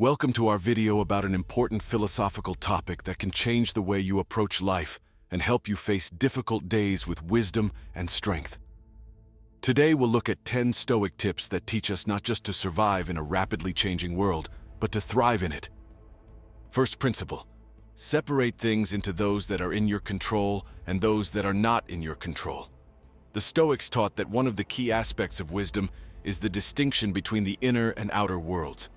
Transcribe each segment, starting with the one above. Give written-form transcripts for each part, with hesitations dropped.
Welcome to our video about an important philosophical topic that can change the way you approach life and help you face difficult days with wisdom and strength. Today we'll look at 10 Stoic tips that teach us not just to survive in a rapidly changing world, but to thrive in it. First principle: separate things into those that are in your control and those that are not in your control. The Stoics taught that one of the key aspects of wisdom is the distinction between the inner and outer worlds.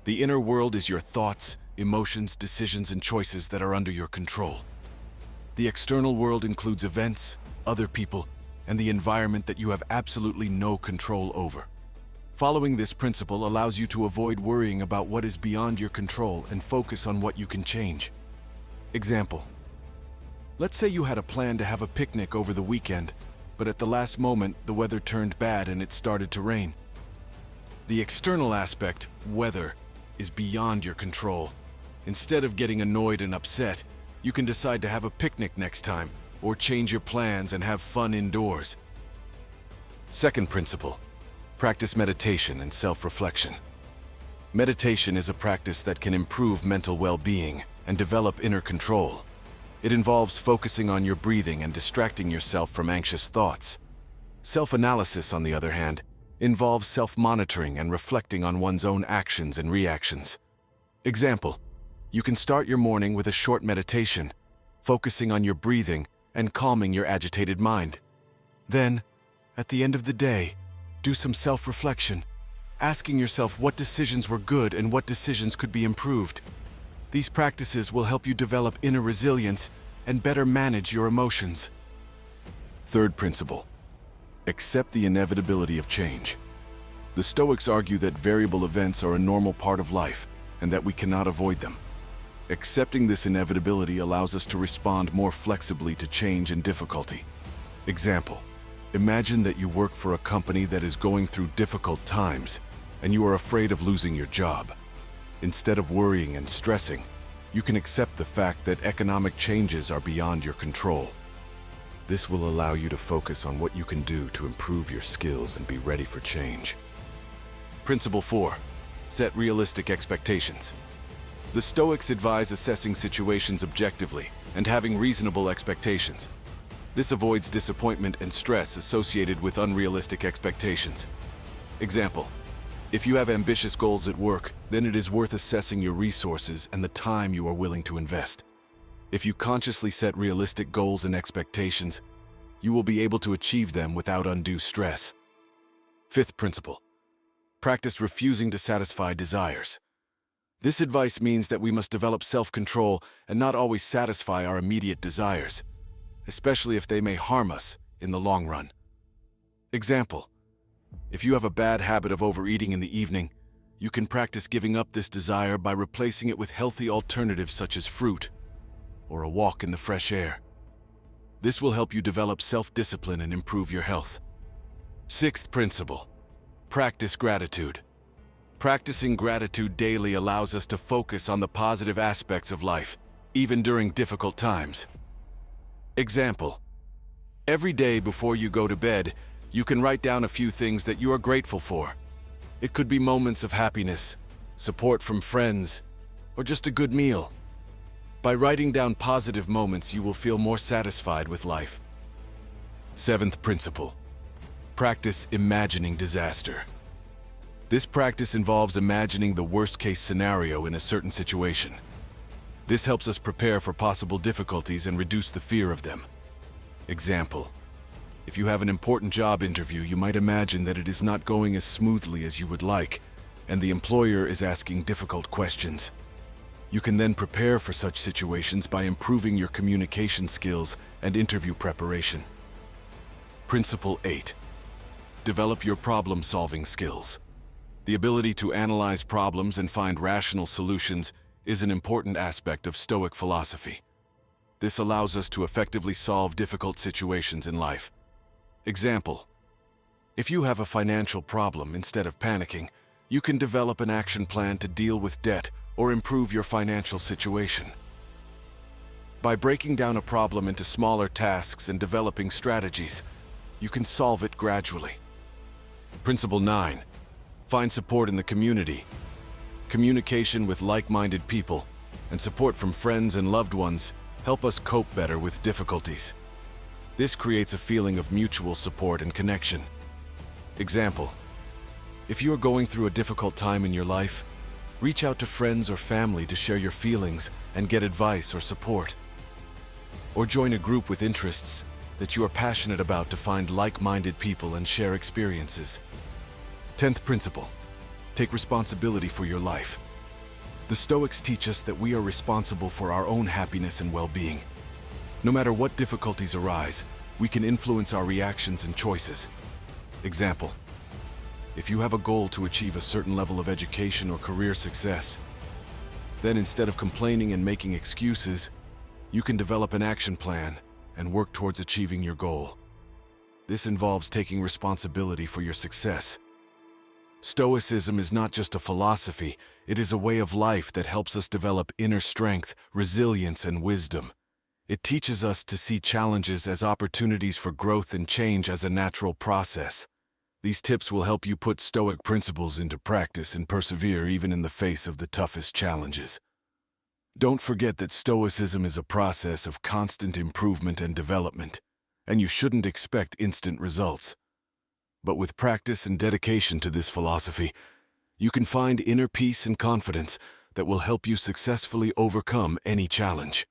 The inner world is your thoughts, emotions, decisions, and choices that are under your control. The external world includes events, other people, and the environment that you have absolutely no control over. Following this principle allows you to avoid worrying about what is beyond your control and focus on what you can change. Example: let's say you had a plan to have a picnic over the weekend, but at the last moment, the weather turned bad and it started to rain. The external aspect, weather, is beyond your control. Instead of getting annoyed and upset, you can decide to have a picnic next time, or change your plans and have fun indoors. Second principle: practice meditation and self-reflection. Meditation is a practice that can improve mental well-being and develop inner control. It involves focusing on your breathing and distracting yourself from anxious thoughts. Self-analysis, on the other hand, involves self-monitoring and reflecting on one's own actions and reactions. Example: you can start your morning with a short meditation, focusing on your breathing and calming your agitated mind. Then, at the end of the day, do some self-reflection, asking yourself what decisions were good and what decisions could be improved. These practices will help you develop inner resilience and better manage your emotions. Third principle: accept the inevitability of change. The Stoics argue that variable events are a normal part of life and that we cannot avoid them. Accepting this inevitability allows us to respond more flexibly to change and difficulty. Example: imagine that you work for a company that is going through difficult times and you are afraid of losing your job. Instead of worrying and stressing, you can accept the fact that economic changes are beyond your control. This will allow you to focus on what you can do to improve your skills and be ready for change. Principle 4: set realistic expectations. The Stoics advise assessing situations objectively and having reasonable expectations. This avoids disappointment and stress associated with unrealistic expectations. Example: if you have ambitious goals at work, then it is worth assessing your resources and the time you are willing to invest. If you consciously set realistic goals and expectations, you will be able to achieve them without undue stress. Fifth principle: practice refusing to satisfy desires. This advice means that we must develop self-control and not always satisfy our immediate desires, especially if they may harm us in the long run. Example: if you have a bad habit of overeating in the evening, you can practice giving up this desire by replacing it with healthy alternatives such as fruit or a walk in the fresh air. This will help you develop self-discipline and improve your health. Sixth principle: practice gratitude. Practicing gratitude daily allows us to focus on the positive aspects of life, even during difficult times. Example: every day before you go to bed, you can write down a few things that you are grateful for. It could be moments of happiness, support from friends, or just a good meal. By writing down positive moments, you will feel more satisfied with life. Seventh principle: practice imagining disaster. This practice involves imagining the worst-case scenario in a certain situation. This helps us prepare for possible difficulties and reduce the fear of them. Example: if you have an important job interview, you might imagine that it is not going as smoothly as you would like, and the employer is asking difficult questions. You can then prepare for such situations by improving your communication skills and interview preparation. Principle 8: develop your problem-solving skills. The ability to analyze problems and find rational solutions is an important aspect of Stoic philosophy. This allows us to effectively solve difficult situations in life. Example: if you have a financial problem, instead of panicking, you can develop an action plan to deal with debt or improve your financial situation. By breaking down a problem into smaller tasks and developing strategies, you can solve it gradually. Principle 9: find support in the community. Communication with like-minded people and support from friends and loved ones help us cope better with difficulties. This creates a feeling of mutual support and connection. Example: if you are going through a difficult time in your life, reach out to friends or family to share your feelings and get advice or support. Or join a group with interests that you are passionate about to find like-minded people and share experiences. 10th principle: take responsibility for your life. The Stoics teach us that we are responsible for our own happiness and well-being. No matter what difficulties arise, we can influence our reactions and choices. Example: if you have a goal to achieve a certain level of education or career success, then instead of complaining and making excuses, you can develop an action plan and work towards achieving your goal. This involves taking responsibility for your success. Stoicism is not just a philosophy, it is a way of life that helps us develop inner strength, resilience, and wisdom. It teaches us to see challenges as opportunities for growth and change as a natural process. These tips will help you put Stoic principles into practice and persevere even in the face of the toughest challenges. Don't forget that Stoicism is a process of constant improvement and development, and you shouldn't expect instant results. But with practice and dedication to this philosophy, you can find inner peace and confidence that will help you successfully overcome any challenge.